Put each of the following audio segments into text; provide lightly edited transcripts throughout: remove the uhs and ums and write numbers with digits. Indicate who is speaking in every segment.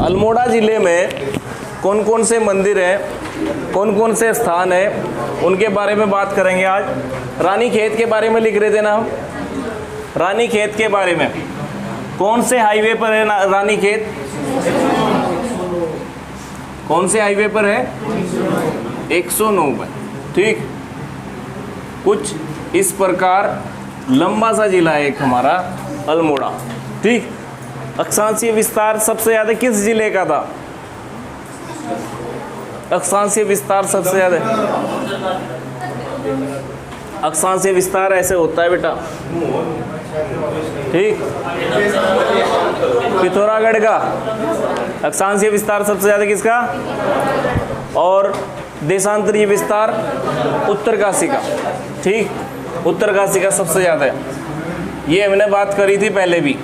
Speaker 1: अल्मोड़ा ज़िले में कौन कौन से मंदिर हैं, कौन कौन से स्थान हैं, उनके बारे में बात करेंगे आज। रानीखेत के बारे में लिख रहे थे ना हम, रानीखेत के बारे में। कौन से हाईवे पर है रानीखेत? कौन से हाईवे पर है? 109 पर। ठीक, कुछ इस प्रकार लंबा सा जिला है एक हमारा अल्मोड़ा। ठीक, अक्षांशीय विस्तार सबसे ज़्यादा किस जिले का था? अक्षांशीय विस्तार सबसे ज़्यादा, अक्षांशीय विस्तार ऐसे होता है बेटा। ठीक, पिथौरागढ़ का अक्षांशीय विस्तार सबसे ज़्यादा किसका? और देशांतरीय विस्तार उत्तरकाशी का। ठीक, उत्तरकाशी का सबसे ज़्यादा है। ये हमने बात करी थी पहले भी।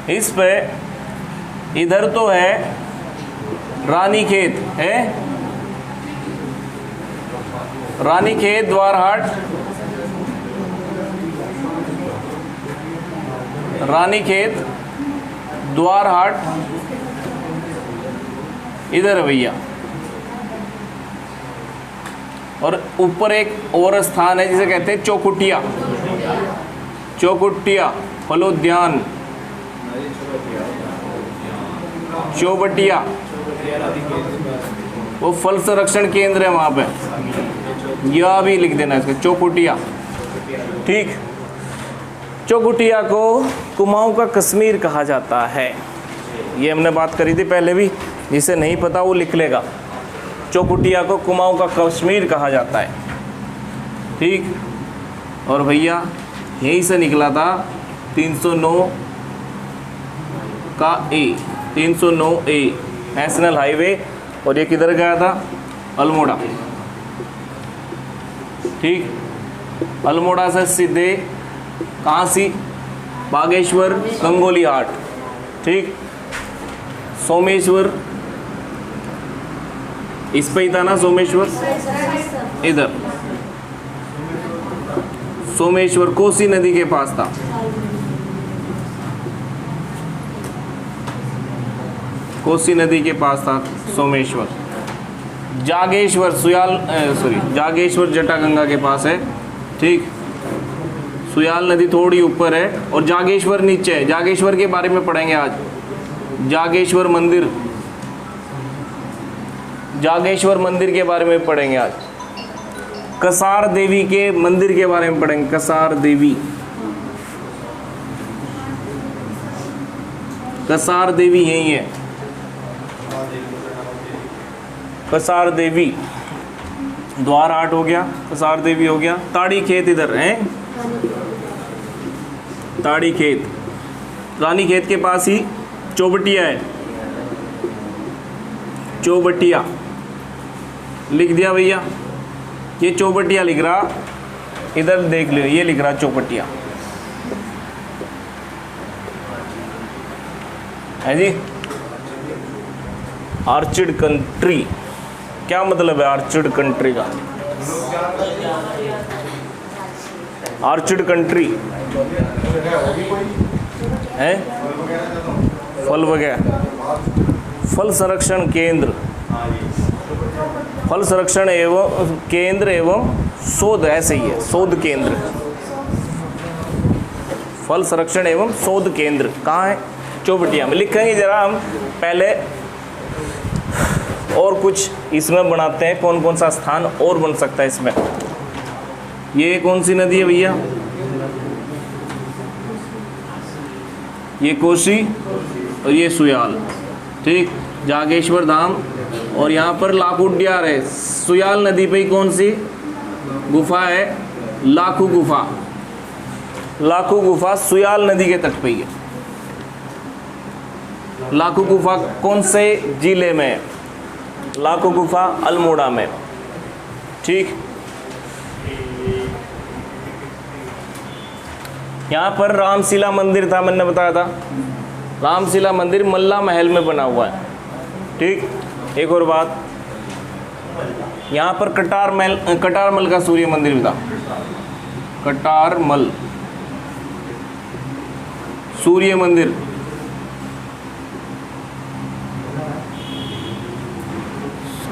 Speaker 1: इस पे इधर तो है रानीखेत है, रानीखेत, द्वारहाट, रानीखेत, द्वारहाट इधर है भैया। और ऊपर एक और स्थान है जिसे कहते हैं चौकुटिया, चौकुटिया फलोद्यान, चौबटिया, वो फल संरक्षण केंद्र है वहाँ पे। यह भी लिख देना इसका, चौकुटिया। ठीक, चौकुटिया को कुमाऊं का कश्मीर कहा जाता है। ये हमने बात करी थी पहले भी, जिसे नहीं पता वो लिख लेगा। चौकुटिया को कुमाऊं का कश्मीर कहा जाता है। ठीक, और भैया यहीं से निकला था 309 का ए, 309 ए नेशनल हाईवे। और ये किधर गया था? अल्मोड़ा। ठीक, अल्मोड़ा से सीधे कहाँ सी? बागेश्वर, गंगोली हाट। ठीक, सोमेश्वर इस पे ही था ना, सोमेश्वर इधर, सोमेश्वर कोसी नदी के पास था। कोसी नदी के पास था सोमेश्वर। जागेश्वर जागेश्वर जटागंगा के पास है। ठीक, सुयाल नदी थोड़ी ऊपर है और जागेश्वर नीचे है। जागेश्वर के बारे में पढ़ेंगे आज। जागेश्वर मंदिर, जागेश्वर मंदिर के बारे में पढ़ेंगे आज। कसार देवी के मंदिर के बारे में पढ़ेंगे। कसार देवी, कसार देवी यही है, कसार देवी। द्वारहाट हो गया, कसार देवी हो गया। ताड़ी खेत इधर है, ताड़ी खेत। रानीखेत के पास ही चौबटिया है, चौबटिया लिख दिया भैया। ये चौबटिया लिख रहा, इधर देख लो, ये लिख रहा चौबटिया है जी। आर्चिड कंट्री, क्या मतलब है आर्चिड कंट्री का? आर्चिड कंट्री है, फल वगैरह, फल संरक्षण केंद्र, फल संरक्षण एवं केंद्र एवं शोध, ऐसे ही है, शोध केंद्र, फल संरक्षण एवं शोध केंद्र कहाँ है? चौबटिया में। लिखेंगे जरा हम पहले, और कुछ इसमें बनाते हैं कौन कौन सा स्थान और बन सकता है इसमें। ये कौन सी नदी है भैया? ये कोसी और ये सुयाल। ठीक, जागेश्वर धाम। और यहाँ पर लाखुड्यार है। सुयाल नदी पे ही कौन सी गुफा है? लाखू गुफा। लाखू गुफा सुयाल नदी के तट पे ही है। लाखू गुफा कौन से जिले में है? लाखू गुफा अल्मोड़ा में। ठीक, यहाँ पर रामशिला मंदिर था, मैंने बताया था। रामशिला मंदिर मल्ला महल में बना हुआ है। ठीक, एक और बात, यहाँ पर कटारमल का सूर्य मंदिर भी था। कटारमल सूर्य मंदिर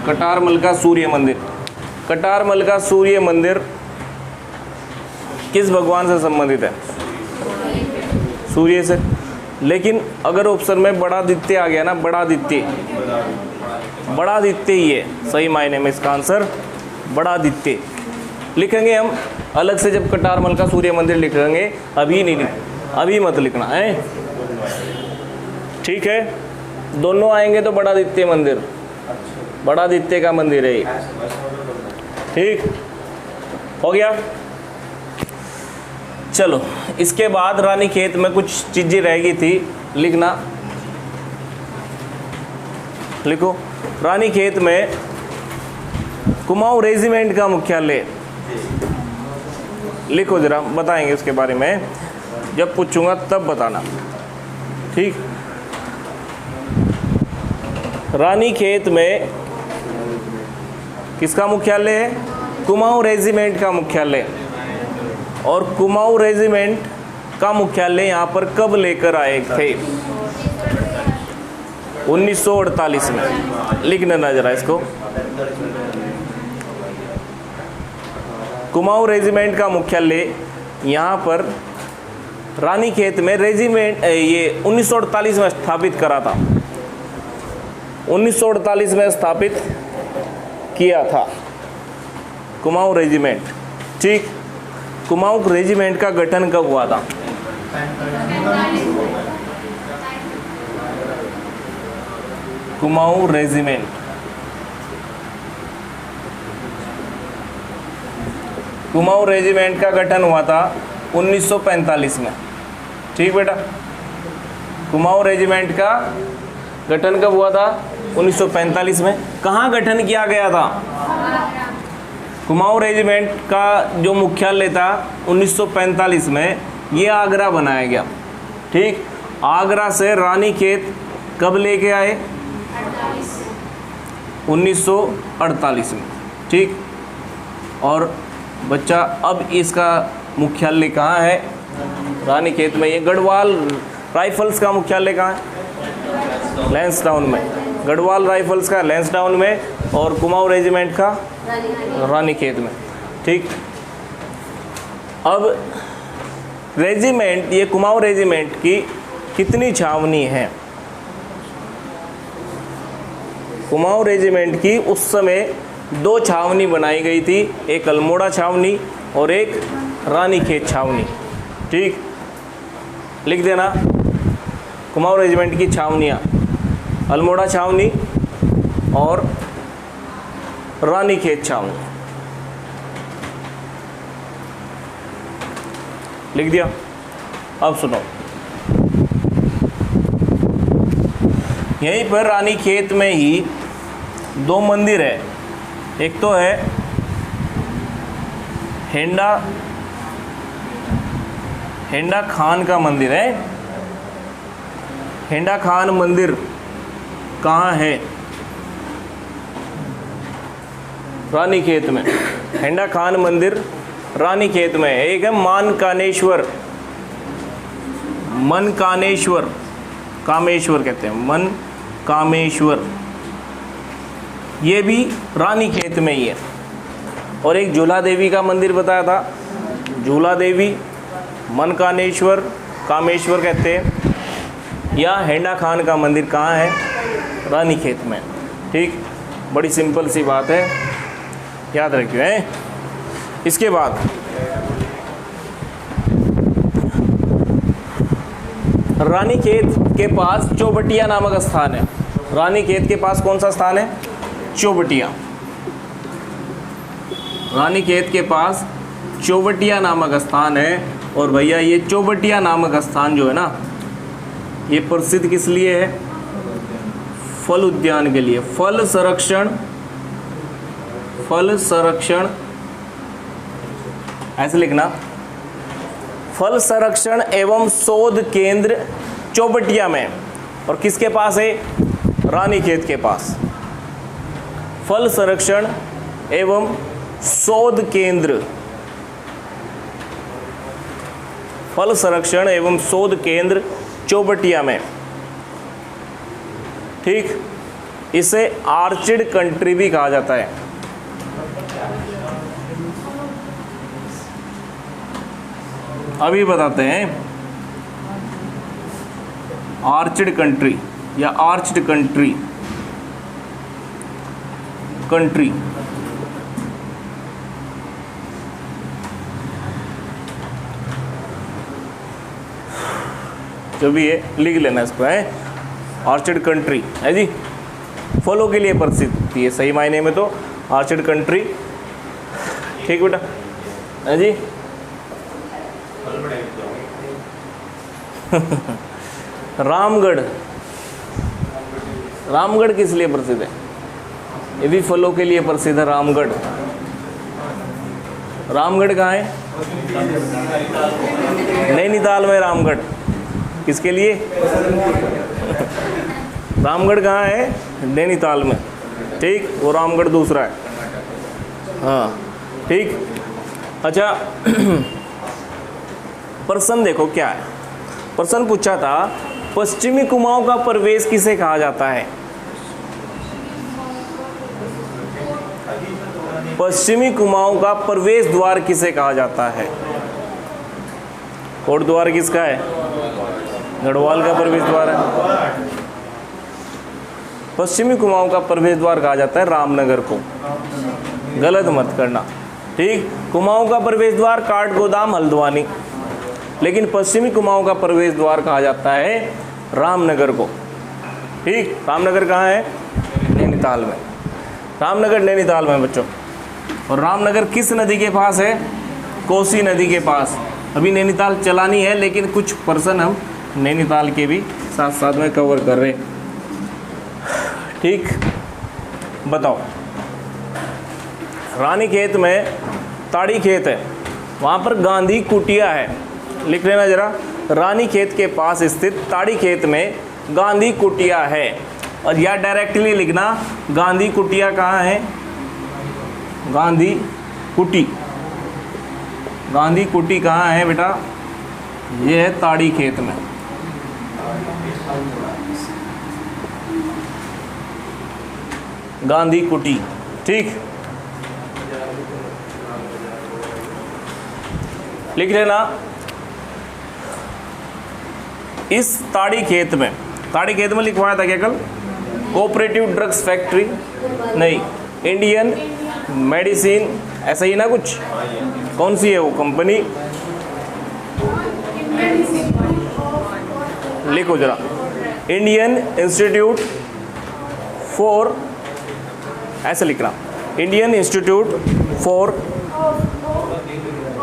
Speaker 1: कटारमल का सूर्य मंदिर। कटारमल का सूर्य मंदिर किस भगवान से संबंधित है? सूर्य से। लेकिन अगर ऑप्शन में बड़ादित्य आ गया ना, बड़ादित्य, बड़ादित्य ही है सही मायने में इसका आंसर बड़ादित्य लिखेंगे हम अलग से जब कटारमल का सूर्य मंदिर लिखेंगे, अभी नहीं, अभी मत लिखना है, ठीक है। दोनों आएंगे तो बड़ादित्य मंदिर, बड़ादित्य का मंदिर है ये, ठीक हो गया। चलो इसके बाद रानीखेत में कुछ चीज़ें रह गई थी, लिखना, लिखो। रानीखेत में कुमाऊं रेजिमेंट का मुख्यालय, लिखो जरा, बताएंगे उसके बारे में, जब पूछूंगा तब बताना, ठीक। रानीखेत में किसका मुख्यालय है? कुमाऊं रेजिमेंट का मुख्यालय। और कुमाऊं रेजिमेंट का मुख्यालय यहाँ पर कब लेकर आए थे? 1948 में। लिखने ना जरा इसको। कुमाऊं रेजिमेंट का मुख्यालय यहाँ पर रानीखेत में रेजिमेंट ये 1948 में स्थापित करा था, 1948 में स्थापित किया था कुमाऊं रेजिमेंट, ठीक। कुमाऊं रेजिमेंट का गठन कब हुआ था? कुमाऊं रेजिमेंट, कुमाऊं रेजिमेंट का गठन हुआ था 1945 में, ठीक बेटा। कुमाऊं रेजिमेंट का गठन कब हुआ था? 1945 में। कहाँ गठन किया गया था? कुमाऊं रेजिमेंट का जो मुख्यालय था 1945 में, ये आगरा बनाया गया, ठीक। आगरा से रानीखेत कब लेके आए? 1948 में, ठीक। और बच्चा अब इसका मुख्यालय कहाँ है? रानीखेत में। ये गढ़वाल राइफल्स का मुख्यालय कहाँ है? लैंसडाउन में। गढ़वाल राइफल्स का लैंसडाउन में, और कुमाऊं रेजिमेंट का रानीखेत में, ठीक। अब रेजिमेंट, ये कुमाऊं रेजिमेंट की कितनी छावनी है? कुमाऊं रेजिमेंट की उस समय 2 छावनी बनाई गई थी, एक अल्मोड़ा छावनी और एक रानीखेत छावनी, ठीक। लिख देना कुमाऊं रेजिमेंट की छावनियाँ, अल्मोड़ा छावनी और रानीखेत छावनी, लिख दिया। अब सुनो, यहीं पर रानीखेत में ही 2 मंदिर है। एक तो है हेंडा खान का मंदिर है। हेंडा खान मंदिर कहाँ है? रानीखेत में। हेंडा खान मंदिर रानीखेत में। एक है मनकानेश्वर, मनकानेश्वर, कामेश्वर कहते हैं, मन कामेश्वर, ये भी रानीखेत में ही है। और एक झूला देवी का मंदिर बताया था, झूला देवी, मनकानेश्वर, कामेश्वर कहते हैं। या हेंडा खान का मंदिर कहाँ है? रानीखेत में, ठीक। बड़ी सिंपल सी बात है, याद रखिए हैं। इसके बाद रानीखेत के पास चौबटिया नामक स्थान है। रानीखेत के पास कौन सा स्थान है? चौबटिया। रानीखेत के पास चौबटिया नामक स्थान है। और भैया ये चौबटिया नामक स्थान जो है ना, ये प्रसिद्ध किस लिए है? फल उद्यान के लिए। फल संरक्षण, फल संरक्षण ऐसे लिखना, फल संरक्षण एवं शोध केंद्र चौबटिया में। और किसके पास है? रानीखेत के पास। फल संरक्षण एवं शोध केंद्र, फल संरक्षण एवं शोध केंद्र चौबटिया में, ठीक। इसे आर्चिड कंट्री भी कहा जाता है। अभी बताते हैं, आर्चिड कंट्री या आर्च्ड कंट्री, कंट्री जो भी है लिख लेना इसको, है आर्चिड कंट्री है जी, फलों के लिए प्रसिद्ध थी है सही मायने में तो आर्चिड कंट्री। ठीक बेटा है जी। रामगढ़, रामगढ़ किस लिए प्रसिद्ध है? ये भी फलों के लिए प्रसिद्ध है रामगढ़। रामगढ़ कहाँ है? नैनीताल में रामगढ़। किसके लिए? रामगढ़ कहाँ है? नैनीताल में। ठीक, वो रामगढ़ दूसरा है। हाँ ठीक। अच्छा प्रश्न देखो क्या है, प्रश्न पूछा था पश्चिमी कुमाऊं का प्रवेश किसे कहा जाता है? पश्चिमी कुमाऊं का प्रवेश द्वार किसे कहा जाता है? कोट द्वार किसका है? गढ़वाल का प्रवेश द्वार है। पश्चिमी कुमाऊं का प्रवेश द्वार कहा जाता है रामनगर को, गलत मत करना। ठीक, कुमाऊं का प्रवेश द्वार काठगोदाम हल्द्वानी, लेकिन पश्चिमी कुमाऊं का प्रवेश द्वार कहा जाता है रामनगर को। ठीक, रामनगर कहाँ है? नैनीताल में। रामनगर नैनीताल में बच्चों। और रामनगर किस नदी के पास है? कोसी नदी के पास। अभी नैनीताल चलानी है, लेकिन कुछ पर्सन हम नैनीताल के भी साथ साथ में कवर कर रहे। ठीक, बताओ रानीखेत में ताड़ी खेत है, वहाँ पर गांधी कुटिया है। लिख लेना जरा, रानीखेत के पास स्थित ताड़ी खेत में गांधी कुटिया है। और या डायरेक्टली लिखना, गांधी कुटिया कहाँ है? गांधी कुटी, गांधी कुटी कहाँ है बेटा? ये है ताड़ी खेत में। गांधी कुटी। ठीक, लिख लेना। इस ताड़ी खेत में, ताड़ी खेत में लिखवाया था क्या कल? कोऑपरेटिव ड्रग्स फैक्ट्री नहीं, इंडियन मेडिसिन, ऐसा ही ना कुछ। कौन सी है वो कंपनी? लिखो जरा, इंडियन इंस्टीट्यूट फॉर, ऐसे लिखना, इंडियन इंस्टीट्यूट फॉर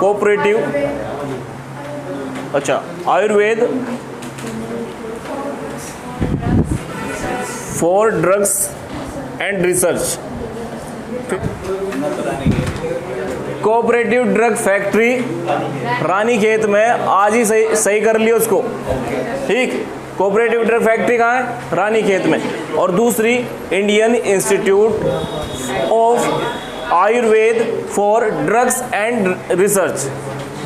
Speaker 1: कोऑपरेटिव, अच्छा Ayurveda for drugs and research, cooperative drug factory Ranikhet में। आज ही सही सही कर लियो उसको। ठीक, कोऑपरेटिव ड्रग फैक्ट्री कहाँ है? रानीखेत में। और दूसरी Indian institute of Ayurveda for drugs and research,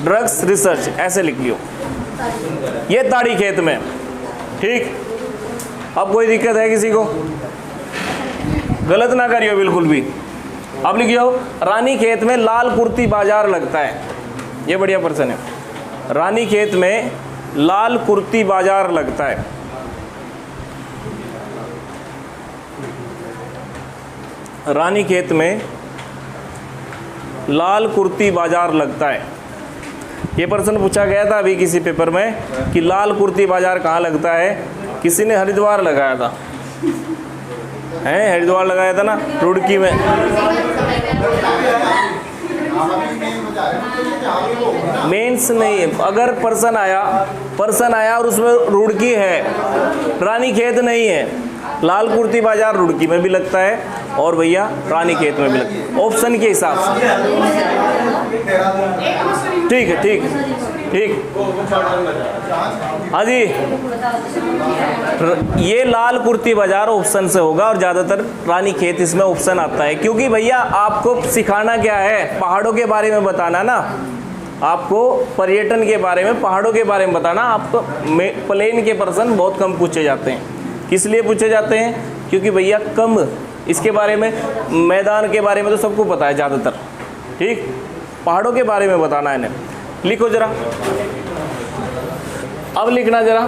Speaker 1: drugs research, ऐसे लिख लियो। ये ताड़ी खेत में। ठीक, अब कोई दिक्कत है किसी को? गलत ना करियो बिल्कुल भी। अब लिखियो, रानीखेत में लाल कुर्ती बाजार लगता है। ये बढ़िया प्रश्न है। रानीखेत में लाल कुर्ती बाजार लगता है। रानीखेत में लाल कुर्ती बाजार लगता है। ये प्रश्न पूछा गया था अभी किसी पेपर में कि लाल कुर्ती बाजार कहाँ लगता है। किसी ने हरिद्वार लगाया था, हैं हरिद्वार लगाया था ना, रुड़की में। मेंस नहीं है, अगर पर्सन आया और उसमें रुड़की है, रानीखेत नहीं है, लाल कुर्ती बाजार रुड़की में भी लगता है और भैया रानीखेत में भी लगता है, ऑप्शन के हिसाब से। ठीक है, ठीक ठीक, हाँ जी। ये लाल कुर्ती बाजार ऑप्शन से होगा और ज़्यादातर रानीखेत इसमें ऑप्शन आता है, क्योंकि भैया आपको सिखाना क्या है? पहाड़ों के बारे में बताना ना, आपको पर्यटन के बारे में, पहाड़ों के बारे में बताना। आपको प्लेन के पर्सन बहुत कम पूछे जाते हैं। किस लिए पूछे जाते हैं? क्योंकि भैया कम इसके बारे में, मैदान के बारे में तो सबको पता है ज़्यादातर, ठीक, पहाड़ों के बारे में बताना है इन्हें। लिखो जरा, अब लिखना जरा,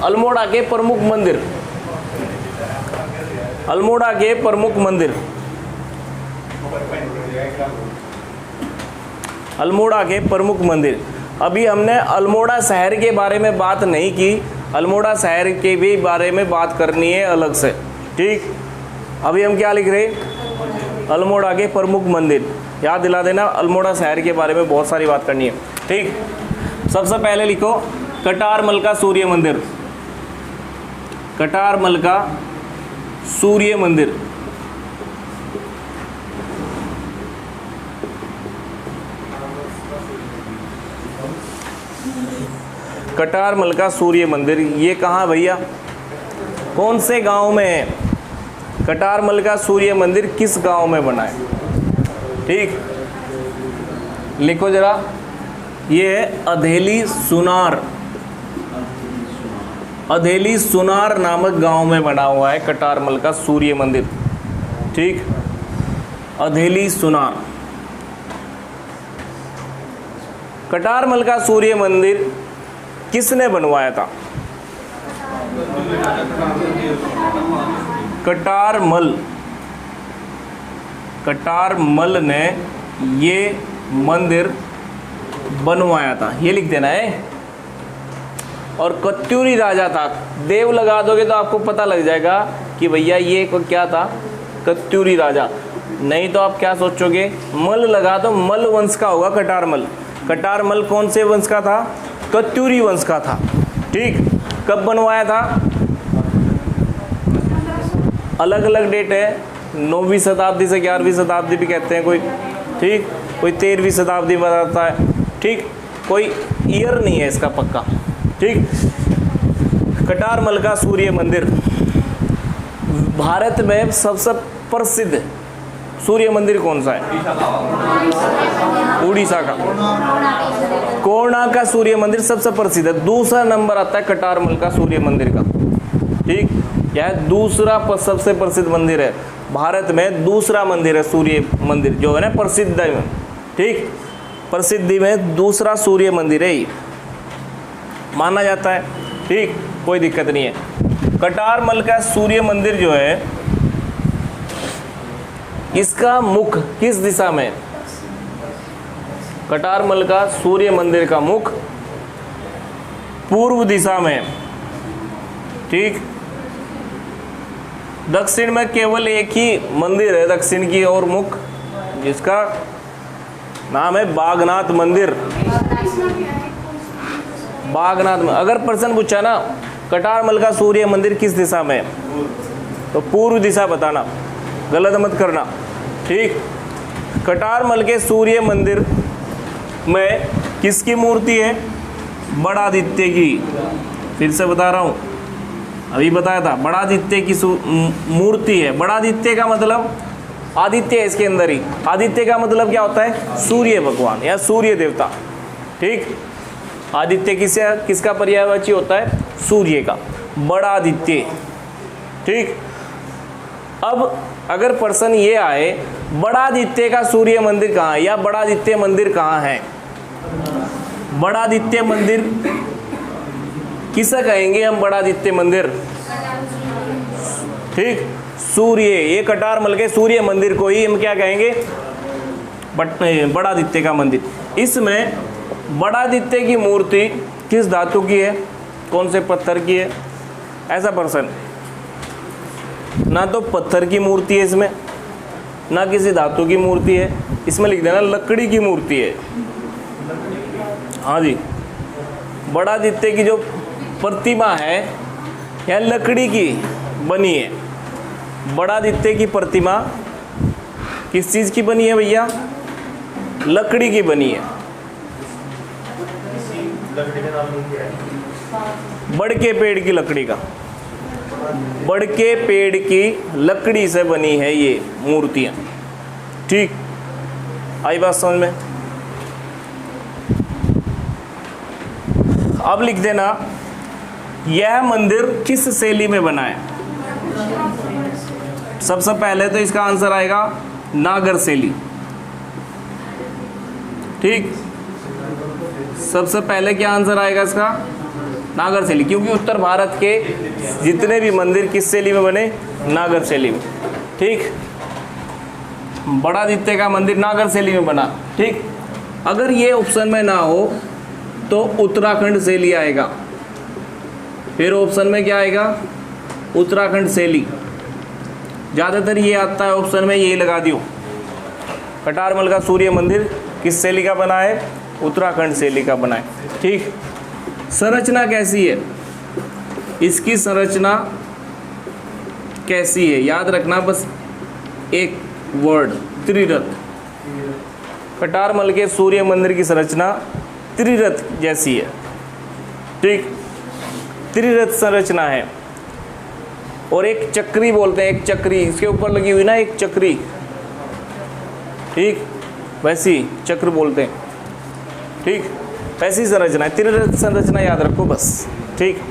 Speaker 1: अल्मोड़ा के प्रमुख मंदिर, अल्मोड़ा के प्रमुख मंदिर, अल्मोड़ा के प्रमुख मंदिर। अभी हमने अल्मोड़ा शहर के बारे में बात नहीं की, अल्मोड़ा शहर के भी बारे में बात करनी है अलग से, ठीक। अभी हम क्या लिख रहे हैं, अल्मोड़ा के प्रमुख मंदिर, याद दिला देना, अल्मोड़ा शहर के बारे में बहुत सारी बात करनी है, ठीक। सबसे पहले लिखो कटारमल का सूर्य मंदिर, कटारमल का सूर्य मंदिर, कटारमल का सूर्य मंदिर, ये कहाँ भैया, कौन से गांव में है, कटारमल का सूर्य मंदिर किस गांव में बना है, ठीक। लिखो जरा, ये है अधेली सुनार, अधेली सुनार नामक गांव में बना हुआ है कटारमल का सूर्य मंदिर, ठीक, अधेली सुनार। कटारमल का सूर्य मंदिर किसने बनवाया था, कटारमल, कटारमल ने ये मंदिर बनवाया था, ये लिख देना है। और कत्यूरी राजा था, देव लगा दोगे तो आपको पता लग जाएगा कि भैया ये क्या था, कत्यूरी राजा। नहीं तो आप क्या सोचोगे, मल लगा दो, मल वंश का होगा कटारमल। कटारमल कौन से वंश का था, कत्यूरी वंश का था, ठीक। कब बनवाया था, अलग अलग डेट है, 9वीं शताब्दी से 11वीं शताब्दी भी कहते हैं कोई, ठीक, कोई 13वीं शताब्दी बताता है, ठीक, कोई ईयर नहीं है इसका पक्का, ठीक। कटारमल का सूर्य मंदिर भारत में सबसे प्रसिद्ध सूर्य मंदिर कौन सा है, उड़ीसा का कोणार्क का सूर्य मंदिर सबसे प्रसिद्ध है। दूसरा नंबर आता है कटारमल का सूर्य मंदिर का, ठीक, यह दूसरा सबसे प्रसिद्ध मंदिर है भारत में, दूसरा मंदिर है सूर्य मंदिर जो है ना प्रसिद्ध है, ठीक, प्रसिद्धि में दूसरा सूर्य मंदिर है, माना जाता है, ठीक, कोई दिक्कत नहीं है। कटारमल का सूर्य मंदिर जो है इसका मुख किस दिशा में, कटारमल का सूर्य मंदिर का मुख पूर्व दिशा में, ठीक। दक्षिण में केवल एक ही मंदिर है दक्षिण की ओर मुख, जिसका नाम है बागनाथ मंदिर, बागनाथ में। अगर प्रश्न पूछा ना कटारमल का सूर्य मंदिर किस दिशा में, तो पूर्व दिशा बताना, गलत मत करना, ठीक। कटारमल के सूर्य मंदिर में किसकी मूर्ति है, बड़ादित्य की, फिर से बता रहा हूँ, अभी बताया था, बड़ादित्य की मूर्ति है। बड़ादित्य का मतलब आदित्य है इसके अंदर ही, आदित्य का मतलब क्या होता है, सूर्य भगवान या सूर्य देवता, ठीक। आदित्य किसका पर्यायवाची होता है, सूर्य का, बड़ादित्य, ठीक। अब अगर प्रश्न ये आए बड़ादित्य का सूर्य मंदिर कहाँ है या बड़ादित्य मंदिर कहाँ है, बड़ादित्य मंदिर किसे कहेंगे हम, बड़ादित्य मंदिर, ठीक, सूर्य, ये कटारमल के सूर्य मंदिर को ही हम क्या कहेंगे, बड़ादित्य का मंदिर। इसमें बड़ादित्य की मूर्ति किस धातु की है, कौन से पत्थर की है, ऐसा प्रश्न, ना तो पत्थर की मूर्ति है इसमें, ना किसी धातु की मूर्ति है, इसमें लिख देना लकड़ी की मूर्ति है। हाँ जी, बड़ादित्य की जो प्रतिमा है यह लकड़ी की बनी है। बड़ादित्य की प्रतिमा किस चीज़ की बनी है भैया, लकड़ी की बनी है। बड़ के पेड़ की लकड़ी का, बड़ के पेड़ की लकड़ी से बनी है ये मूर्तियाँ, ठीक। आई बात समझ में। अब लिख देना यह मंदिर किस शैली में बना है? सबसे पहले तो इसका आंसर आएगा नागर शैली। ठीक, सबसे पहले क्या आंसर आएगा इसका? नागर शैली, क्योंकि उत्तर भारत के जितने भी मंदिर किस शैली में बने? नागर शैली में। ठीक, बड़ादित्य का मंदिर नागर शैली में बना। ठीक, अगर ये ऑप्शन में ना हो तो उत्तराखंड शैली आएगा। फिर ऑप्शन में क्या आएगा? उत्तराखंड शैली। ज़्यादातर ये आता है ऑप्शन में, यही लगा दियो। कटारमल का सूर्य मंदिर किस शैली का बना है? उत्तराखंड शैली का बना है। ठीक, संरचना कैसी है? इसकी संरचना कैसी है? याद रखना बस एक वर्ड, त्रिरथ। कटारमल के सूर्य मंदिर की संरचना त्रिरथ जैसी है। ठीक, त्रिरथ संरचना है। और एक चक्री बोलते हैं, एक चक्री इसके ऊपर लगी हुई ना, एक चक्री। ठीक, वैसी चक्र बोलते हैं। ठीक, ऐसी संरचना है, त्रिरथ संरचना याद रखो बस। ठीक,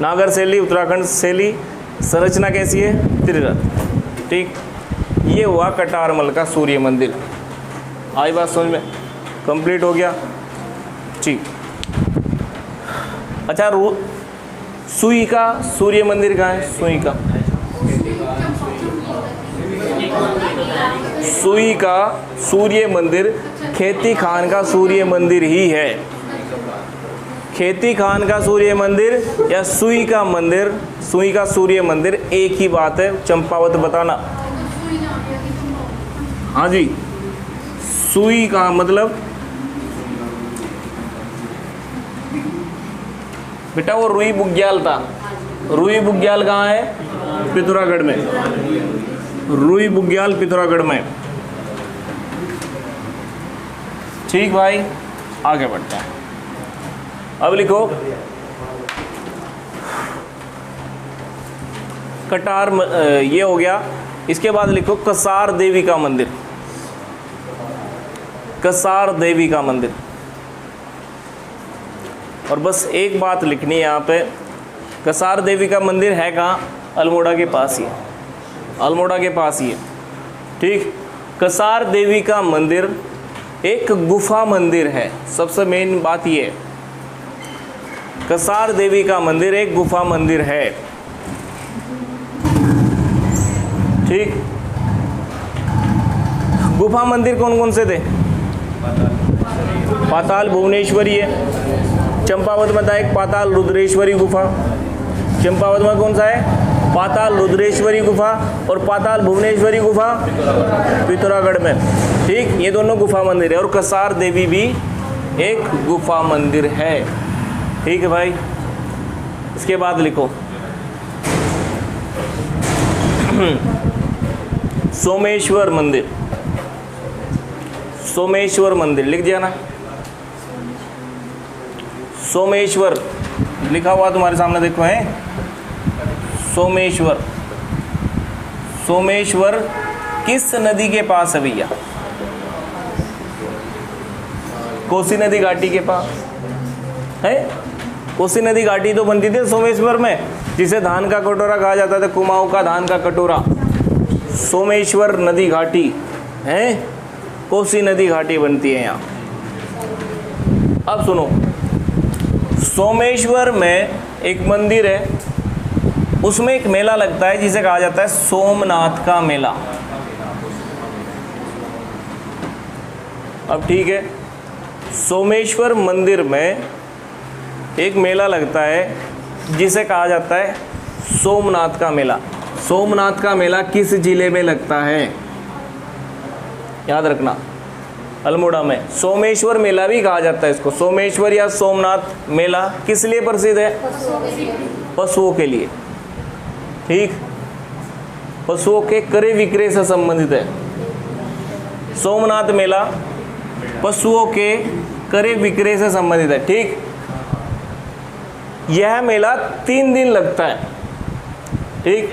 Speaker 1: नागर शैली, उत्तराखंड शैली, संरचना कैसी है? त्रिरथ। ठीक, ये हुआ कटारमल का सूर्य मंदिर। आई बात समझ में? कंप्लीट हो गया। ठीक, अच्छा, सुई का सूर्य मंदिर कहाँ है? सुई का सूर्य मंदिर खेती खान का सूर्य मंदिर ही है। खेती खान का सूर्य मंदिर या सुई का मंदिर, सुई का सूर्य मंदिर एक ही बात है। चंपावत बताना। हाँ जी, सुई का मतलब बेटा वो रुई बुग्याल था। रुई बुग्याल कहाँ है? पिथौरागढ़ में। रुई बुग्याल पिथौरागढ़ में। ठीक भाई, आगे बढ़ते हैं। अब लिखो कटार, ये हो गया। इसके बाद लिखो कसार देवी का मंदिर। कसार देवी का मंदिर। और बस एक बात लिखनी है यहाँ पे, कसार देवी का मंदिर है कहाँ? अल्मोड़ा के पास ही है। अल्मोड़ा के पास ही है। ठीक, कसार देवी का मंदिर एक गुफा मंदिर है। सबसे मेन बात ये है, कसार देवी का मंदिर एक गुफा मंदिर है। ठीक, गुफा मंदिर कौन कौन से थे? पाताल भुवनेश्वरी है। चंपावत में था एक पाताल रुद्रेश्वरी गुफा। चंपावत में कौन सा है? पाताल रुद्रेश्वरी गुफा। और पाताल भुवनेश्वरी गुफा पिथौरागढ़ में। ठीक, ये दोनों गुफा मंदिर है। और कसार देवी भी एक गुफा मंदिर है। ठीक है भाई, इसके बाद लिखो सोमेश्वर मंदिर। सोमेश्वर मंदिर लिख दिया ना? सोमेश्वर लिखा हुआ तुम्हारे सामने देखो है। सोमेश्वर, सोमेश्वर किस नदी के पास है भैया? कोसी नदी घाटी के पास है। कोसी नदी घाटी तो बनती थी सोमेश्वर में, जिसे धान का कटोरा कहा जाता था। कुमाऊं का धान का कटोरा सोमेश्वर नदी घाटी है। कोसी नदी घाटी बनती है यहाँ। अब सुनो, सोमेश्वर में एक मंदिर है, उसमें एक मेला लगता है जिसे कहा जाता है सोमनाथ का मेला। अब ठीक है, सोमेश्वर मंदिर में एक मेला लगता है जिसे कहा जाता है सोमनाथ का मेला। सोमनाथ का मेला किस जिले में लगता है? याद रखना, अल्मोड़ा में। सोमेश्वर मेला भी कहा जाता है इसको। सोमेश्वर या सोमनाथ मेला किस लिए प्रसिद्ध है? पशुओं के लिए। ठीक, पशुओं के क्रय विक्रय से संबंधित है। सोमनाथ मेला पशुओं के क्रय विक्रय से संबंधित है। ठीक, यह मेला 3 दिन लगता है। ठीक,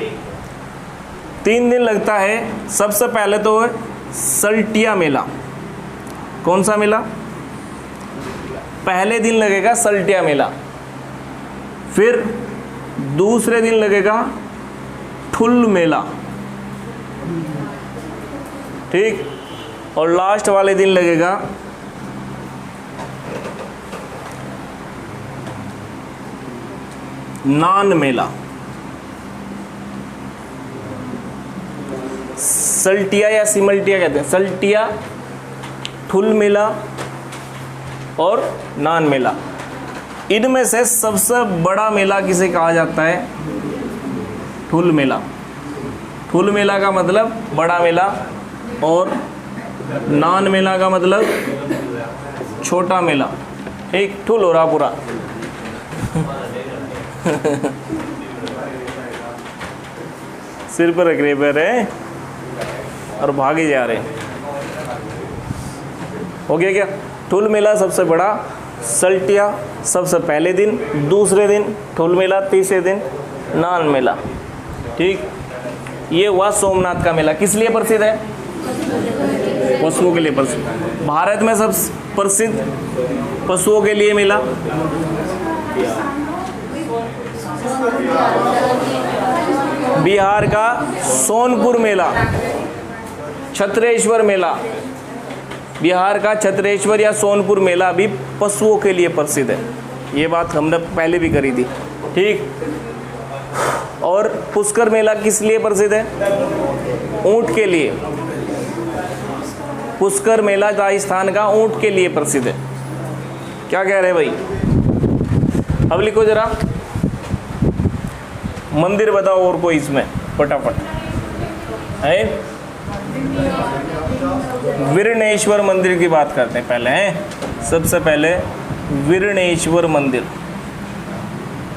Speaker 1: 3 दिन लगता है। सबसे पहले तो सल्टिया मेला। कौन सा मेला? पहले दिन लगेगा सल्टिया मेला। फिर दूसरे दिन लगेगा ठुल मेला, ठीक, और लास्ट वाले दिन लगेगा नान मेला। सल्टिया या सिमल्टिया कहते हैं, सल्टिया, ठुल मेला और नान मेला। इनमें से सबसे बड़ा मेला किसे कहा जाता है? ठुल मेला। ठुल मेला का मतलब बड़ा मेला और नान मेला का मतलब छोटा मेला। ठीक, ठुल हो रहा पूरा। सिर पर रख रहे पैर है और भागे जा रहे। हो गया क्या? ठुल मेला सबसे बड़ा, सल्टिया सबसे पहले दिन, दूसरे दिन ठुल मेला, तीसरे दिन नान मेला। ठीक, ये हुआ सोमनाथ का मेला। किस लिए प्रसिद्ध है? पशुओं के लिए प्रसिद्ध। भारत में सबसे प्रसिद्ध पशुओं के लिए मेला बिहार का सोनपुर मेला, छत्रेश्वर मेला। बिहार का छत्रेश्वर या सोनपुर मेला भी पशुओं के लिए प्रसिद्ध है। ये बात हमने पहले भी करी थी। ठीक, और पुष्कर मेला किस लिए प्रसिद्ध है? ऊंट के लिए। पुष्कर मेला राजस्थान का ऊंट के लिए प्रसिद्ध है। क्या कह रहे हैं भाई? अब लिखो जरा, मंदिर बताओ और कोई इसमें फटाफट है। वीरणेश्वर मंदिर की बात करते हैं पहले हैं। सबसे पहले वीरणेश्वर मंदिर,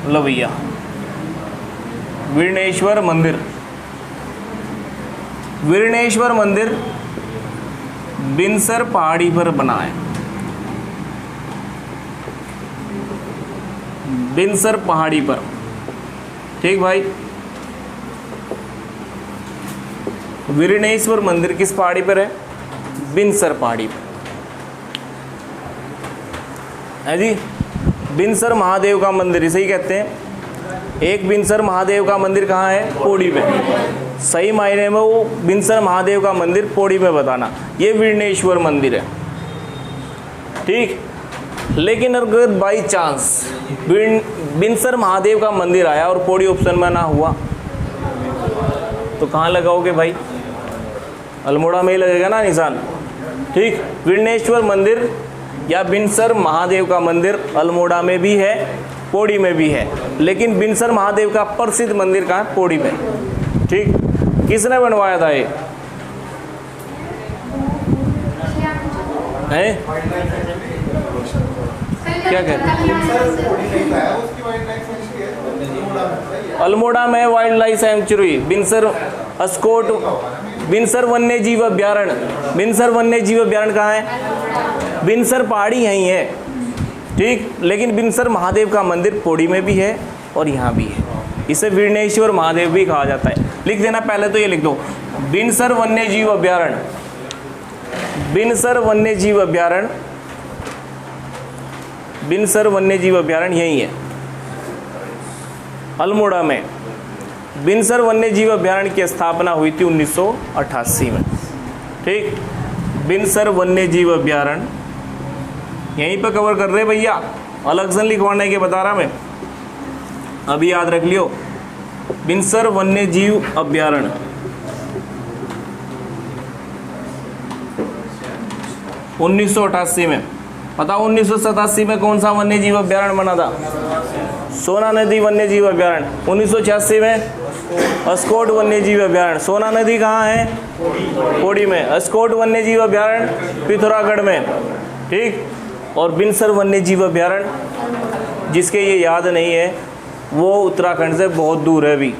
Speaker 1: लो भैया, वीरणेश्वर मंदिर। वीरणेश्वर मंदिर बिनसर पहाड़ी पर बना है। बिनसर पहाड़ी पर। ठीक भाई, वीरणेश्वर मंदिर किस पहाड़ी पर है? बिनसर पहाड़ी पर है जी। बिनसर महादेव का मंदिर इसे ही कहते हैं। एक बिनसर महादेव का मंदिर कहाँ है? पौड़ी में। सही मायने में वो बिनसर महादेव का मंदिर पौड़ी में बताना, ये वीरणेश्वर मंदिर है। ठीक, लेकिन अगर बाई चांस बिनसर महादेव का मंदिर आया और पौड़ी ऑप्शन में ना हुआ तो कहाँ लगाओगे भाई? अल्मोड़ा में ही लगेगा ना निशान। ठीक, वीरणेश्वर मंदिर या बिनसर महादेव का मंदिर अल्मोड़ा में भी है, पौड़ी में भी है, लेकिन बिनसर महादेव का प्रसिद्ध मंदिर कहाँ है? पौड़ी में। ठीक, किसने बनवाया था ये? है? क्या कहते हैं? अल्मोड़ा में वाइल्ड लाइफ सेंचुरी, बिनसर अस्कोट, बिनसर वन्य जीव अभ्यारण्य। बिनसर वन्य जीव अभ्यारण्य कहाँ है? बिनसर पहाड़ी यहीं है। ठीक, लेकिन बिनसर महादेव का मंदिर पौड़ी में भी है और यहाँ भी है। इसे वीरणेश्वर महादेव भी कहा जाता है। लिख देना, पहले तो ये लिख दो, बिनसर वन्य जीव अभ्यारण्य। बिनसर वन्य जीव अभ्यारण्य, बिनसर वन्य जीव अभ्यारण्य यही है अल्मोड़ा में। बिनसर वन्य जीव अभ्यारण्य की स्थापना हुई थी 1988 में। ठीक, बिनसर वन्य जीव अभ्यारण्य यहीं पर कवर कर रहे भैया, अलग से लिखवाने के बता रहा मैं, अभी याद रख लियो। बिनसर वन्य जीव अभ्यारण्य 1988 में। पता 1987 में कौन सा वन्य जीव अभ्यारण्य बना था? सोना नदी वन्य जीव अभ्यारण्य। 1986 में अस्कोट वन्य जीव अभ्यारण्य। सोना नदी कहाँ है? पौड़ी में। अस्कोट वन्य जीव अभ्यारण्य पिथौरागढ़ में। ठीक, और बिनसर वन्य जीव अभ्यारण्य जिसके ये याद नहीं है वो उत्तराखंड से बहुत दूर है अभी।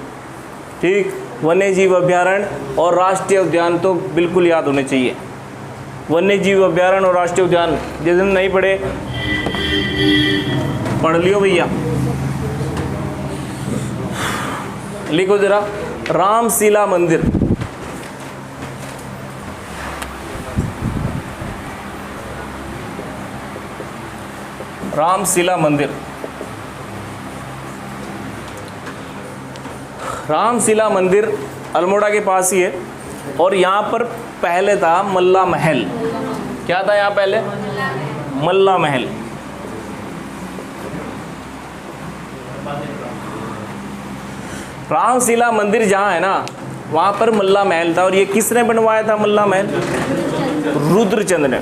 Speaker 1: ठीक, वन्य जीव अभ्यारण्य और राष्ट्रीय उद्यान तो बिल्कुल याद होने चाहिए। वन्य जीव अभ्यारण्य और राष्ट्रीय उद्यान जिस दिन नहीं पढ़े पढ़ लियो भैया। लिखो जरा, रामशिला मंदिर। रामशिला मंदिर रामशिला मंदिर अल्मोड़ा के पास ही है और यहाँ पर पहले था मल्ला महल। क्या था यहाँ पहले? मल्ला महल। रामशिला मंदिर जहाँ है ना वहाँ पर मल्ला महल था। और ये किसने बनवाया था मल्ला महल? रुद्रचंद ने।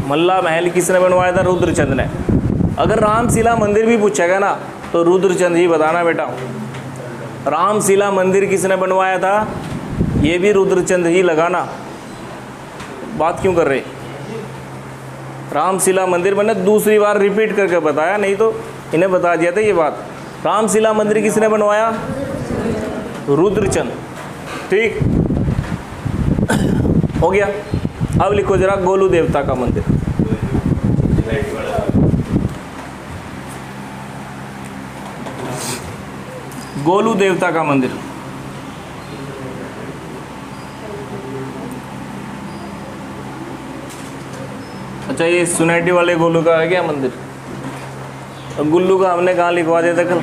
Speaker 1: मल्ला महल किसने बनवाया था? रुद्रचंद ने। अगर रामशिला मंदिर भी पूछेगा ना तो रुद्रचंद ही बताना बेटा। रामशिला मंदिर किसने बनवाया था? ये भी रुद्रचंद ही लगाना। बात क्यों कर रहे? रामशिला मंदिर मैंने दूसरी बार रिपीट करके बताया, नहीं तो इन्हें बता दिया था ये बात। रामशिला मंदिर किसने बनवाया? रुद्रचंद। ठीक हो गया। अब लिखो जरा गोलू देवता का मंदिर। गोलू देवता का मंदिर। अच्छा, ये सुनेटी वाले गोलू का है क्या मंदिर? और गुल्लू का हमने कहाँ लिखवा दिया था कल?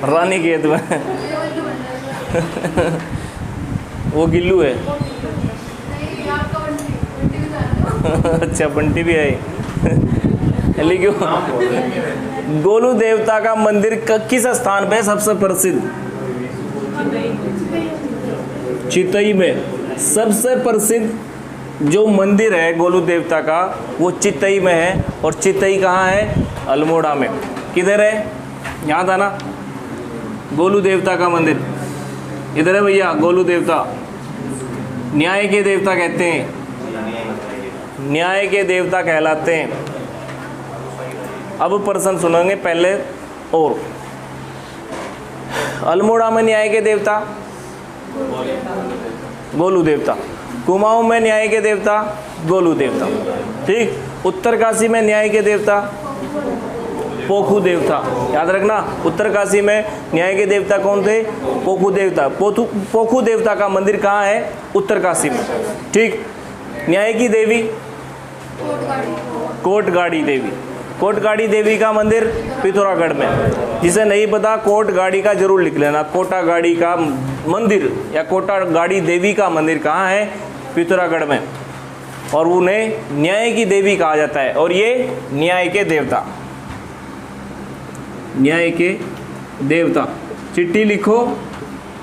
Speaker 1: रानी खेत में। वो गिल्लू है। अच्छा, बंटी भी है। लिखो गोलू देवता का मंदिर किस स्थान पे सबसे प्रसिद्ध? चितई में। सबसे प्रसिद्ध जो मंदिर है गोलू देवता का वो चितई में है। और चितई कहाँ है? अल्मोड़ा में। किधर है? यहाँ था ना गोलू देवता का मंदिर। इधर है भैया गोलू देवता। न्याय के देवता कहते हैं, न्याय के देवता कहलाते हैं। अब प्रश्न सुनेंगे पहले। और अल्मोड़ा में न्याय के देवता गोलू देवता, कुमाऊं में न्याय के देवता गोलू देवता। ठीक। उत्तरकाशी में न्याय के देवता पोखू देवता। याद रखना, उत्तरकाशी में न्याय के देवता कौन थे? पोखू देवता। पोखू देवता का मंदिर कहाँ है? उत्तरकाशी में। ठीक। न्याय की देवी कोटगाड़ी देवी। कोटगाड़ी देवी का मंदिर पिथौरागढ़ में। जिसे नहीं पता कोटगाड़ी का जरूर लिख लेना। कोटागाड़ी का मंदिर या कोटागाड़ी देवी का मंदिर कहाँ है? पिथौरागढ़ में। और उन्हें न्याय की देवी कहा जाता है। और ये न्याय के देवता, न्याय के देवता। चिट्ठी लिखो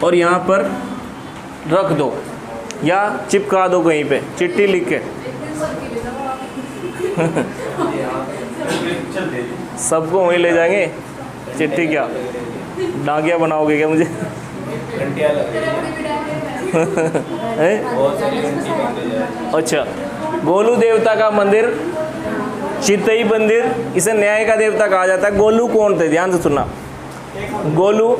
Speaker 1: और यहाँ पर रख दो या चिपका दो कहीं पे चिट्ठी लिख के। सबको वहीं ले जाएंगे चिट्ठी। क्या डाकिया बनाओगे क्या मुझे? अच्छा, गोलू देवता का मंदिर चितई मंदिर, इसे न्याय का देवता कहा जाता है। गोलू कौन थे? ध्यान से सुनना। गोलू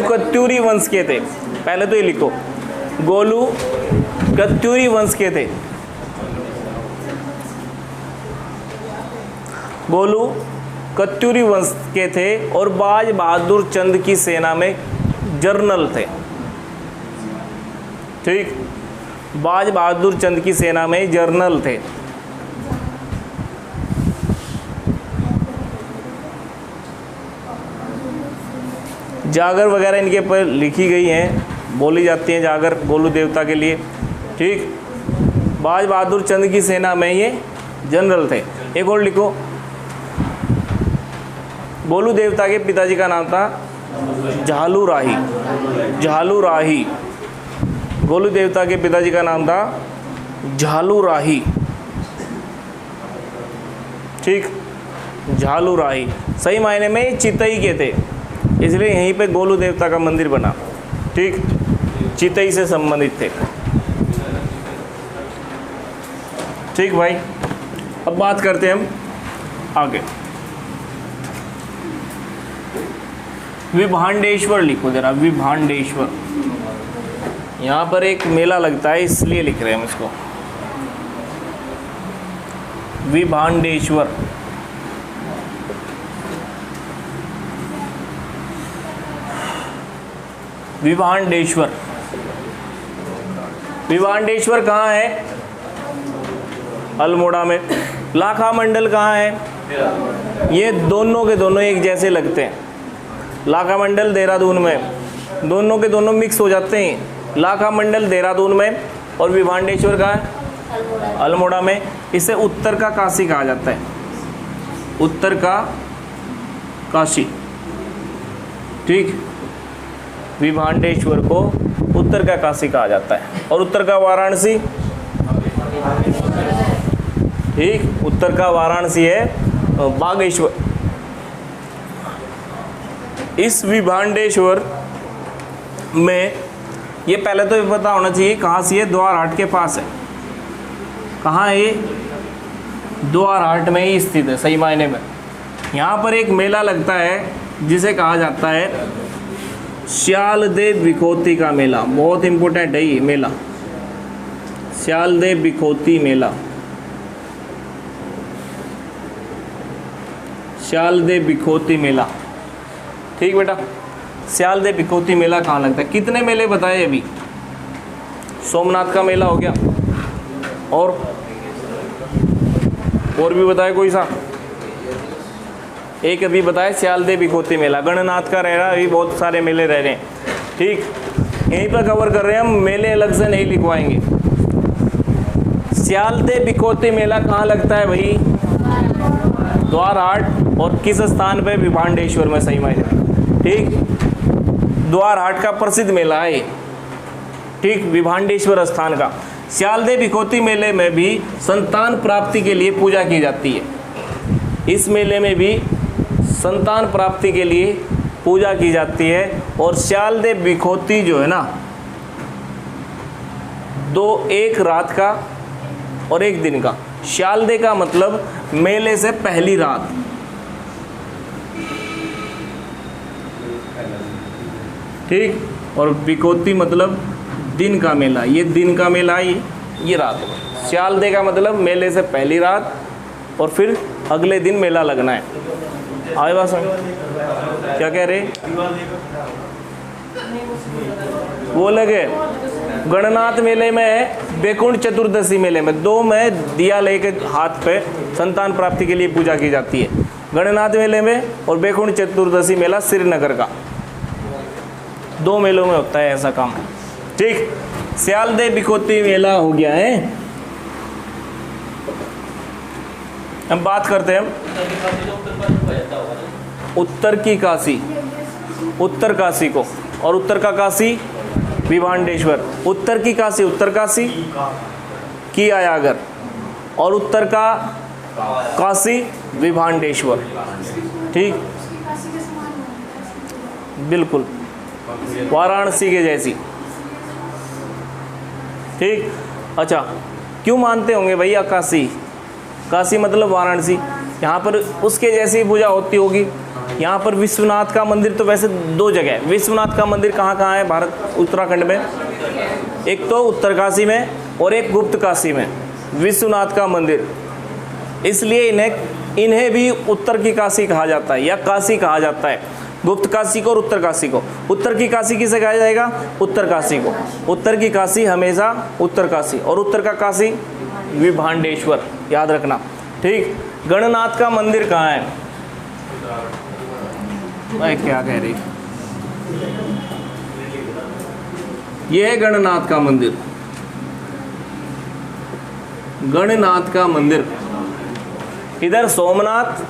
Speaker 1: कत्यूरी वंश के थे। पहले तो ये लिखो, गोलू कत्यूरी वंश के थे। गोलू कत्यूरी वंश के थे और बाज बहादुर चंद की सेना में जर्नल थे। ठीक। बाज बहादुर चंद की सेना में जर्नल थे। जागर वगैरह इनके पर लिखी गई हैं, बोली जाती हैं जागर गोलू देवता के लिए। ठीक। बाज बहादुर चंद की सेना में ये जनरल थे। एक और लिखो, गोलू देवता के पिताजी का नाम था झालू राही। झालू राही। गोलू देवता के पिताजी का नाम था झालू राही। ठीक। झालू राही सही मायने में चितई के थे, इसलिए यहीं पे गोलू देवता का मंदिर बना। ठीक। चितई से संबंधित थे। ठीक भाई, अब बात करते हैं हम आगे। विभांडेश्वर लिखो जरा। विभांडेश्वर, यहाँ पर एक मेला लगता है इसलिए लिख रहे हैं हम इसको। विभांडेश्वर। विभांडेश्वर। विभांडेश्वर कहाँ है? अल्मोड़ा में। लाखा मंडल कहाँ है? ये दोनों के दोनों एक जैसे लगते हैं। लाखा मंडल देहरादून में, दोनों के दोनों मिक्स हो जाते हैं। लाखा मंडल देहरादून में और विभांडेश्वर का अल्मोड़ा में। इसे उत्तर का काशी कहा जाता है, उत्तर का काशी। ठीक, विभांडेश्वर को उत्तर का काशी कहा जाता है। और उत्तर का वाराणसी, ठीक, उत्तर का वाराणसी है बागेश्वर। इस विभांडेश्वर में ये पहले तो ये पता होना चाहिए कहाँ से है, द्वारहाट के पास है। कहाँ है ये? द्वारहाट में ही स्थित है सही मायने में। यहाँ पर एक मेला लगता है जिसे कहा जाता है श्यालदेव बिखोती का मेला। बहुत इम्पोर्टेंट है ये मेला, श्यालदेव बिखोती मेला। श्यालदेव बिखोती मेला, ठीक बेटा। श्यालदेव बिखोती मेला कहाँ लगता है? कितने मेले बताए अभी? सोमनाथ का मेला हो गया, और भी बताए कोई सा? एक अभी बताए श्यालदेव बिखोती मेला। गणनाथ का रह रहा है, अभी बहुत सारे मेले रह रहे हैं। ठीक, यहीं पर कवर कर रहे हैं हम, मेले अलग से नहीं लिखवाएंगे। श्यालदेव बिखोती मेला कहाँ लगता है भाई? द्वारहाट। और किस स्थान पे? विभांडेश्वर में सही मायने में। ठीक, द्वारहाट का प्रसिद्ध मेला है, ठीक, विभांडेश्वर स्थान का। श्यालदेव बिखोती मेले में भी संतान प्राप्ति के लिए पूजा की जाती है। इस मेले में भी संतान प्राप्ति के लिए पूजा की जाती है। और श्यालदेव बिखोती जो है ना, एक रात का और एक दिन का। श्यालदेव का मतलब मेले से पहली रात, ठीक, और बिखोती मतलब दिन का मेला। ये दिन का मेला, ये रात में। श्यालदेव का मतलब मेले से पहली रात और फिर अगले दिन मेला लगना है। आए बात समझ? क्या कह रहे? वो लगे गणनाथ मेले में, बैकुंठ चतुर्दशी मेले में, दो में दिया लेके हाथ पे संतान प्राप्ति के लिए पूजा की जाती है। गणनाथ मेले में और बैकुंठ चतुर्दशी मेला श्रीनगर का, दो मेलों में होता है ऐसा काम। ठीक, श्यालदेव बिखोती मेला हो गया है। हम बात करते हैं उत्तर की काशी, उत्तर काशी को, और उत्तर का काशी विभांडेश्वर। उत्तर की काशी उत्तर काशी की आयागर, और उत्तर का काशी विभांडेश्वर। ठीक, बिल्कुल वाराणसी के जैसी। ठीक, अच्छा, क्यों मानते होंगे भैया काशी? काशी मतलब वाराणसी, यहाँ पर उसके जैसी पूजा होती होगी। यहाँ पर विश्वनाथ का मंदिर तो वैसे दो जगह है। विश्वनाथ का मंदिर कहाँ कहाँ है भारत उत्तराखंड में? एक तो उत्तरकाशी में और एक गुप्त काशी में विश्वनाथ का मंदिर। इसलिए इन्हें भी उत्तर की काशी कहा जाता है या काशी कहा जाता है, गुप्त काशी को और उत्तर काशी को। उत्तर की काशी किसे कहा जाएगा? उत्तर काशी को। उत्तर की काशी हमेशा उत्तर काशी, और उत्तर का काशी विभांडेश्वर, याद रखना। ठीक, गणनाथ का मंदिर कहाँ है? मैं क्या कह रही, यह है गणनाथ का मंदिर। गणनाथ का मंदिर, इधर सोमनाथ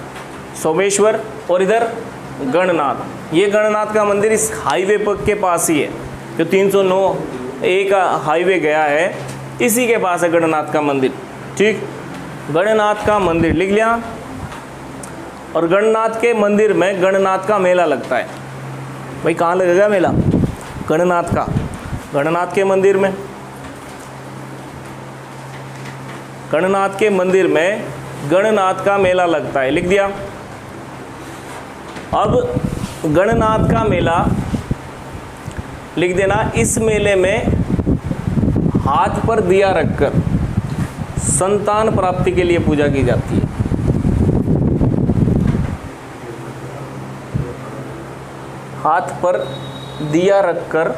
Speaker 1: सोमेश्वर और इधर गणनाथ। ये गणनाथ का मंदिर इस हाईवे के पास ही है, जो 309 एक हाईवे गया है, इसी के पास है गणनाथ का मंदिर। ठीक, गणनाथ का मंदिर लिख लिया। और गणनाथ के मंदिर में गणनाथ का मेला लगता है। भाई कहाँ लगेगा मेला? गणनाथ का, गणनाथ के मंदिर में। गणनाथ के मंदिर में गणनाथ का मेला लगता है, लिख दिया। अब गणनाथ का मेला लिख देना। इस मेले में हाथ पर दिया रखकर संतान प्राप्ति के लिए पूजा की जाती है। हाथ पर दिया रखकर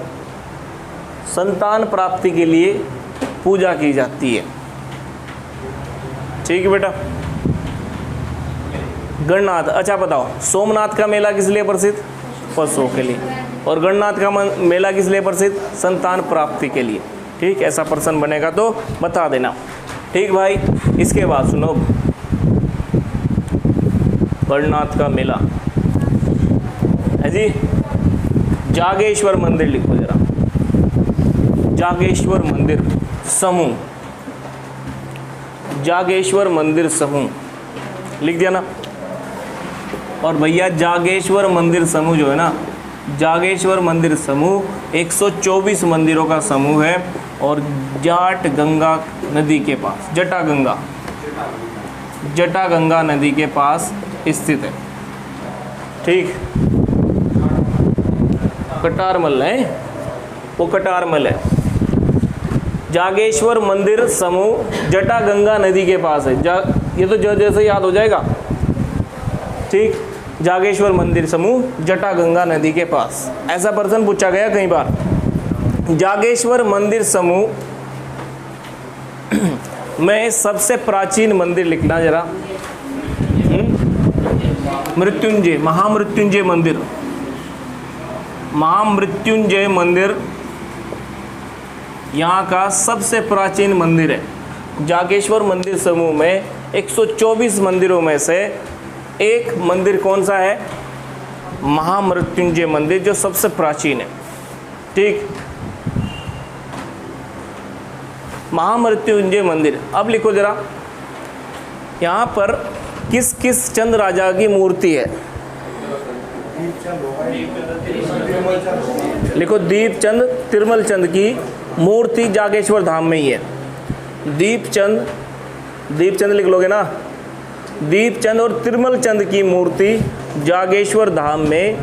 Speaker 1: संतान प्राप्ति के लिए पूजा की जाती है। ठीक है बेटा। गणनाथ, अच्छा बताओ सोमनाथ का मेला किस लिए प्रसिद्ध? पशुओं के लिए। और गणनाथ का मेला किस लिए प्रसिद्ध? संतान प्राप्ति के लिए। ठीक, ऐसा प्रश्न बनेगा तो बता देना। ठीक भाई, इसके बाद सुनो, गणनाथ का मेला है जी। जागेश्वर मंदिर लिखो जरा, जागेश्वर मंदिर समूह, जागेश्वर मंदिर समूह लिख दिया ना। और भैया जागेश्वर मंदिर समूह जो है ना, जागेश्वर मंदिर समूह 124 मंदिरों का समूह है और जाट गंगा नदी के पास, जटा गंगा नदी के पास स्थित है। ठीक, कटारमल है वो, कटारमल है। जागेश्वर मंदिर समूह जटा गंगा नदी के पास है। ये तो जैसे याद हो जाएगा। ठीक, जागेश्वर मंदिर समूह जटा गंगा नदी के पास, ऐसा प्रश्न पूछा गया कई बार। जागेश्वर मंदिर समूह में सबसे प्राचीन मंदिर लिखना जरा। मृत्युंजय, महामृत्युंजय मंदिर, महामृत्युंजय मंदिर यहाँ का सबसे प्राचीन मंदिर है। जागेश्वर मंदिर समूह में 124 मंदिरों में से एक मंदिर कौन सा है? महामृत्युंजय मंदिर, जो सबसे प्राचीन है। ठीक, महामृत्युंजय मंदिर। अब लिखो जरा, यहाँ पर किस किस चंद राजा की मूर्ति है? लिखो, दीपचंद तिरमल चंद की मूर्ति जागेश्वर धाम में ही है। दीपचंद, दीपचंद लिख लोगे ना, दीपचंद और तिरमल चंद की मूर्ति जागेश्वर धाम में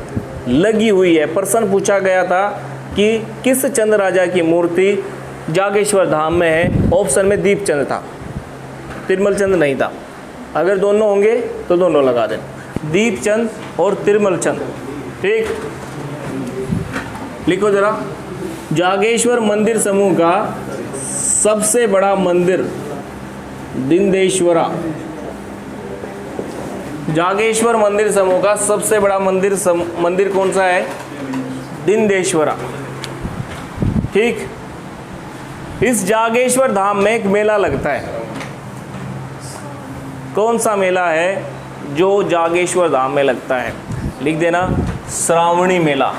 Speaker 1: लगी हुई है। प्रश्न पूछा गया था कि किस चंद राजा की मूर्ति जागेश्वर धाम में है? ऑप्शन में दीपचंद था, तिरमल चंद नहीं था। अगर दोनों होंगे तो दोनों लगा देना, दीपचंद और तिरमल चंद। ठीक, लिखो जरा, जागेश्वर मंदिर समूह का सबसे बड़ा मंदिर दिंदेश्वरा। जागेश्वर मंदिर समूह का सबसे बड़ा मंदिर कौन सा है? दिंदेश्वरा। ठीक, इस जागेश्वर धाम में एक मेला लगता है। कौन सा मेला है जो जागेश्वर धाम में लगता है? लिख देना, श्रावणी मेला।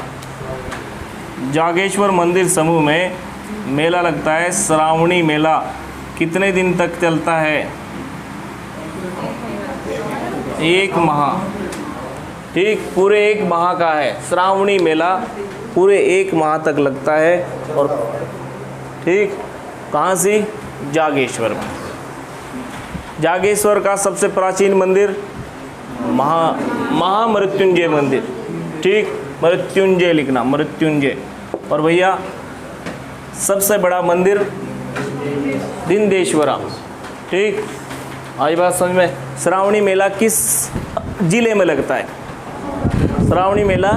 Speaker 1: जागेश्वर मंदिर समूह में मेला लगता है, श्रावणी मेला। कितने दिन तक चलता है? 1 माह। ठीक, पूरे 1 माह का है श्रावणी मेला, पूरे 1 माह तक लगता है। और ठीक, कहाँ से? जागेश्वर में। जागेश्वर का सबसे प्राचीन मंदिर महामृत्युंजय मंदिर। ठीक, मृत्युंजय लिखना, मृत्युंजय। और भैया सबसे बड़ा मंदिर दिंदेश्वरा। ठीक, आई बात समझ में? श्रावणी मेला किस जिले में लगता है? श्रावणी मेला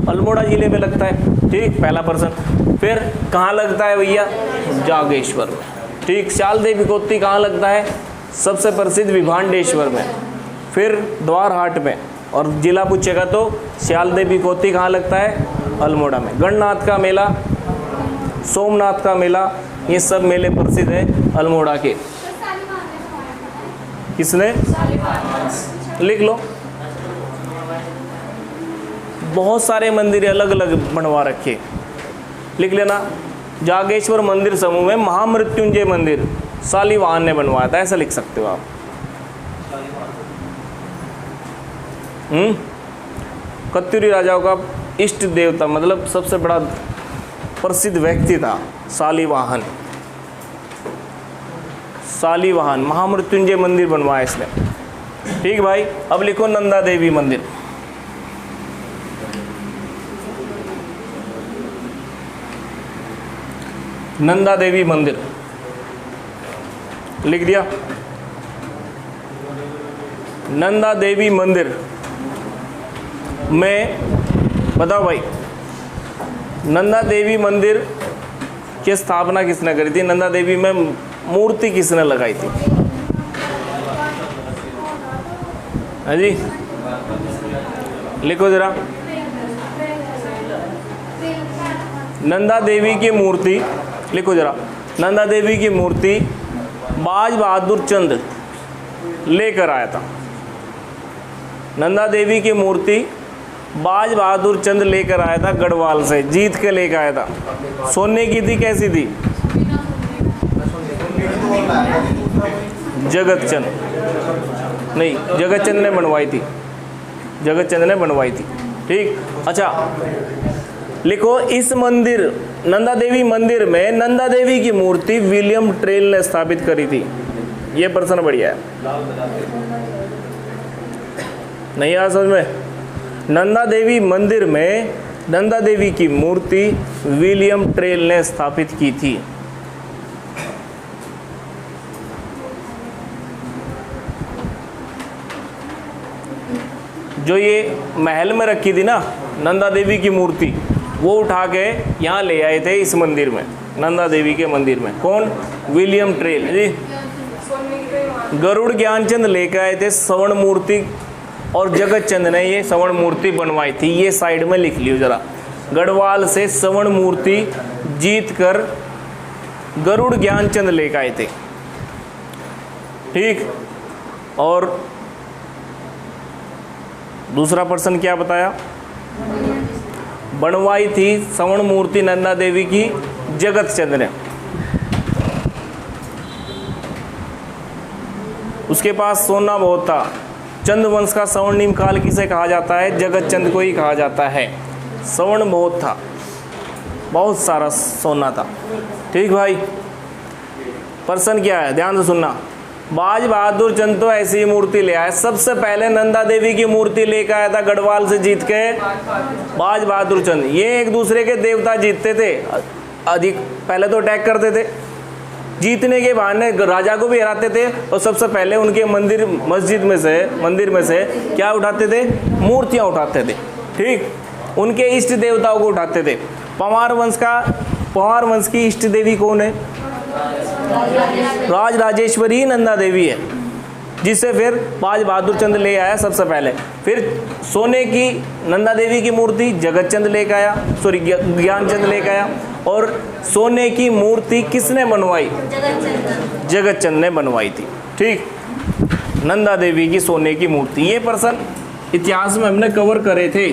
Speaker 1: अल्मोड़ा जिले में लगता है। ठीक, पहला प्रश्न। फिर कहाँ लगता है भैया? जागेश्वर में। ठीक, श्याल देवी कोती कहाँ लगता है? सबसे प्रसिद्ध विभांडेश्वर में। फिर द्वारहाट में। और जिला पूछेगा तो श्याल देवी कोती कहाँ लगता है? अल्मोड़ा में। गणनाथ का मेला, सोमनाथ का मेला, ये सब मेले प्रसिद्ध हैं अल्मोड़ा के। किसने? लिख लो, बहुत सारे मंदिर अलग अलग बनवा रखे, लिख लेना। जागेश्वर मंदिर समूह में महामृत्युंजय मंदिर शालिवाहन ने बनवाया था, ऐसा लिख सकते हो आप। कत्यूरी राजाओं का इष्ट देवता, मतलब सबसे बड़ा प्रसिद्ध व्यक्ति था शालिवाहन। शालिवाहन महामृत्युंजय मंदिर बनवाया इसने। ठीक भाई, अब लिखो नंदा देवी मंदिर। नंदा देवी मंदिर लिख दिया। नंदा देवी मंदिर में बताओ भाई, नंदा देवी मंदिर की स्थापना किसने करी थी? नंदा देवी में मूर्ति किसने लगाई थी? हाँ जी, लिखो जरा। नंदा देवी की मूर्ति, लिखो जरा, नंदा देवी की मूर्ति बाज बहादुर चंद लेकर आया था। नंदा देवी की मूर्ति बाज बहादुर चंद लेकर आया था, गढ़वाल से जीत के लेकर आया था। सोने की थी, कैसी थी? जगत चंद नहीं, जगत चंद ने बनवाई थी, जगत चंद ने बनवाई थी। ठीक, अच्छा लिखो, इस मंदिर नंदा देवी मंदिर में नंदा देवी की मूर्ति विलियम ट्रेल ने स्थापित करी थी। ये प्रश्न बढ़िया है, नहीं आया समझ में? नंदा देवी मंदिर में नंदा देवी की मूर्ति विलियम ट्रेल ने स्थापित की थी। जो ये महल में रखी थी ना नंदा देवी की मूर्ति, वो उठा के यहाँ ले आए थे इस मंदिर में, नंदा देवी के मंदिर में। कौन? विलियम ट्रेल जी। गरुड़ ज्ञानचंद लेकर आए थे स्वर्ण मूर्ति, और जगत चंद ने ये स्वर्ण मूर्ति बनवाई थी। ये साइड में लिख लियो जरा, गढ़वाल से स्वर्ण मूर्ति जीत कर गरुड़ ज्ञानचंद लेकर आए थे। ठीक, और दूसरा प्रश्न क्या बताया? बनवाई थी स्वर्ण मूर्ति नंदा देवी की जगत चंद ने। उसके पास सोना बहुत था। चंद वंश का स्वर्णिम काल किसे कहा जाता है? जगत चंद को ही कहा जाता है। स्वर्ण बहुत था, बहुत सारा सोना था। ठीक भाई, प्रश्न क्या है? ध्यान से सुनना। बाज बहादुर चंद तो ऐसी मूर्ति ले आया, सबसे पहले नंदा देवी की मूर्ति लेकर आया था गढ़वाल से जीत के बाज बहादुर चंद। ये एक दूसरे के देवता जीतते थे, अधिक पहले तो अटैक करते थे, जीतने के बहाने राजा को भी हराते थे, और सबसे पहले उनके मंदिर में से क्या उठाते थे? मूर्तियां उठाते थे। ठीक, उनके इष्ट देवताओं को उठाते थे। पंवार वंश की इष्ट देवी कौन है? राजराजेश्वरी नंदा देवी है, जिसे फिर बाज बहादुर चंद ले आया सबसे पहले। फिर सोने की नंदा देवी की मूर्ति जगत चंद लेकर आया, सॉरी ज्ञानचंद लेकर आया। और सोने की मूर्ति किसने बनवाई? जगत चंद ने बनवाई थी। ठीक, नंदा देवी की सोने की मूर्ति। ये प्रश्न इतिहास में हमने कवर करे थे।